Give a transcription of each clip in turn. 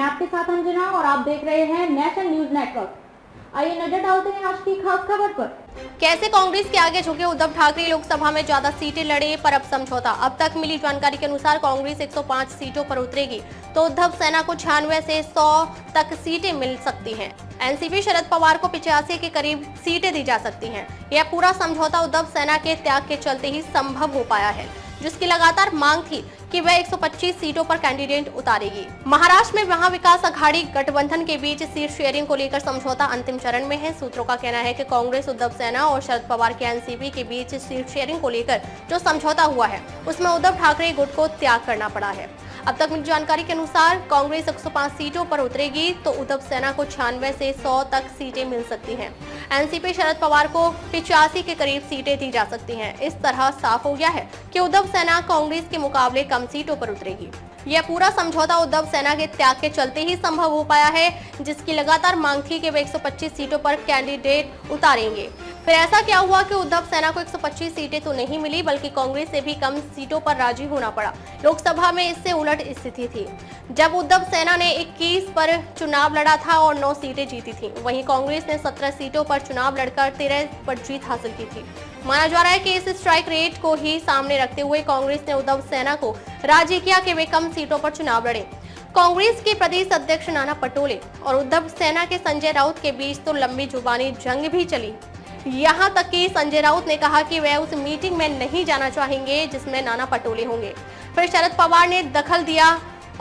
आपके साथ अंजना और आप देख रहे हैं नेशन न्यूज नेटवर्क। आइए नजर डालते हैं आज की खास खबर पर। कैसे कांग्रेस के आगे झुके उद्धव ठाकरे, लोकसभा में ज्यादा सीटें लड़े पर अब समझौता। अब तक मिली जानकारी के अनुसार कांग्रेस 105 सीटों पर उतरेगी तो उद्धव सेना को 96 से 100 तक सीटें मिल सकती हैं। एनसीपी शरद पवार को 85 के करीब सीटें दी जा सकती हैं। यह पूरा समझौता उद्धव सेना के त्याग के चलते ही संभव हो पाया है, जिसकी लगातार मांग थी कि वह 125 सीटों पर कैंडिडेट उतारेगी। महाराष्ट्र में महाविकास आघाड़ी गठबंधन के बीच सीट शेयरिंग को लेकर समझौता अंतिम चरण में है। सूत्रों का कहना है कि कांग्रेस, उद्धव सेना और शरद पवार के एनसीपी के बीच सीट शेयरिंग को लेकर जो समझौता हुआ है उसमें उद्धव ठाकरे गुट को त्याग करना पड़ा है। अब तक मिली जानकारी के अनुसार कांग्रेस 105 सीटों पर उतरेगी तो उद्धव सेना को 96 से 100 तक सीटें मिल सकती हैं। एनसीपी शरद पवार को 85 के करीब सीटें दी जा सकती हैं। इस तरह साफ हो गया है कि उद्धव सेना कांग्रेस के मुकाबले कम सीटों पर उतरेगी। यह पूरा समझौता उद्धव सेना के त्याग के चलते ही संभव हो पाया है, जिसकी लगातार मांग थी कि वे 125 सीटों पर कैंडिडेट उतारेंगे। फिर ऐसा क्या हुआ कि उद्धव सेना को 125 सीटें तो नहीं मिली, बल्कि कांग्रेस से भी कम सीटों पर राजी होना पड़ा। लोकसभा में इससे उलट स्थिति थी, जब उद्धव सेना ने 21 पर चुनाव लड़ा था और 9 सीटें जीती थी। वहीं कांग्रेस ने 17 सीटों पर चुनाव लड़कर 13 पर जीत हासिल की थी। माना जा रहा है कि इस स्ट्राइक रेट को ही सामने रखते हुए कांग्रेस ने उद्धव सेना को राजी किया कि वे कम सीटों पर चुनाव लड़े। कांग्रेस के प्रदेश अध्यक्ष नाना पटोले और उद्धव सेना के संजय राउत के बीच तो लंबी जुबानी जंग भी चली। यहाँ तक कि संजय राउत ने कहा कि वह उस मीटिंग में नहीं जाना चाहेंगे जिसमें नाना पटोले होंगे। फिर शरद पवार ने दखल दिया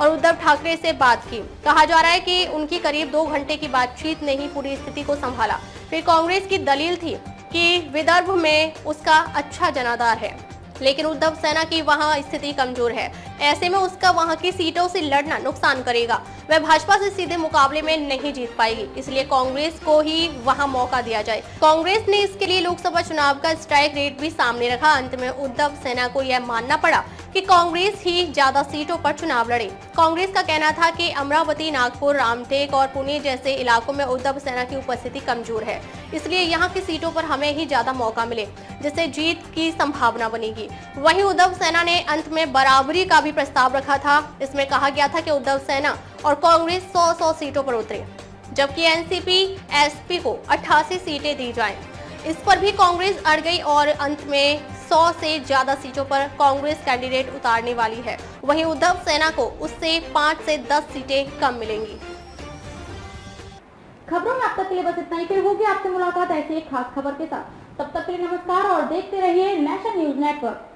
और उद्धव ठाकरे से बात की। कहा जा रहा है कि उनकी करीब 2 घंटे की बातचीत ने ही पूरी स्थिति को संभाला। फिर कांग्रेस की दलील थी कि विदर्भ में उसका अच्छा जनाधार है, लेकिन उद्धव सेना की वहां स्थिति कमजोर है। ऐसे में उसका वहां की सीटों से लड़ना नुकसान करेगा। वह भाजपा से सीधे मुकाबले में नहीं जीत पाएगी, इसलिए कांग्रेस को ही वहां मौका दिया जाए। कांग्रेस ने इसके लिए लोकसभा चुनाव का स्ट्राइक रेट भी सामने रखा। अंत में उद्धव सेना को यह मानना पड़ा कि कांग्रेस ही ज्यादा सीटों पर चुनाव लड़े। कांग्रेस का कहना था कि अमरावती, नागपुर, रामटेक और पुणे जैसे इलाकों में उद्धव सेना की उपस्थिति कमजोर है, इसलिए यहाँ की सीटों पर हमें ही ज्यादा मौका मिले, जिससे जीत की संभावना बनेगी। वहीं उद्धव सेना ने अंत में बराबरी का भी प्रस्ताव रखा था। इसमें कहा गया था कि उद्धव सेना और कांग्रेस 100-100 सीटों पर उतरे, जबकि एनसीपी एसपी को 88 सीटें दी जाएं। इस पर भी कांग्रेस अड़ गई और अंत में 100 से ज्यादा सीटों पर कांग्रेस कैंडिडेट उतारने वाली है। वहीं उद्धव सेना को उससे 5 से 10 सीटें कम मिलेंगी। खबरों में अब तक के लिए बस इतना ही। फिर होगी आपसे मुलाकात ऐसी एक खास खबर के साथ। तब तक के लिए नमस्कार और देखते रहिए नेशन न्यूज नेटवर्क।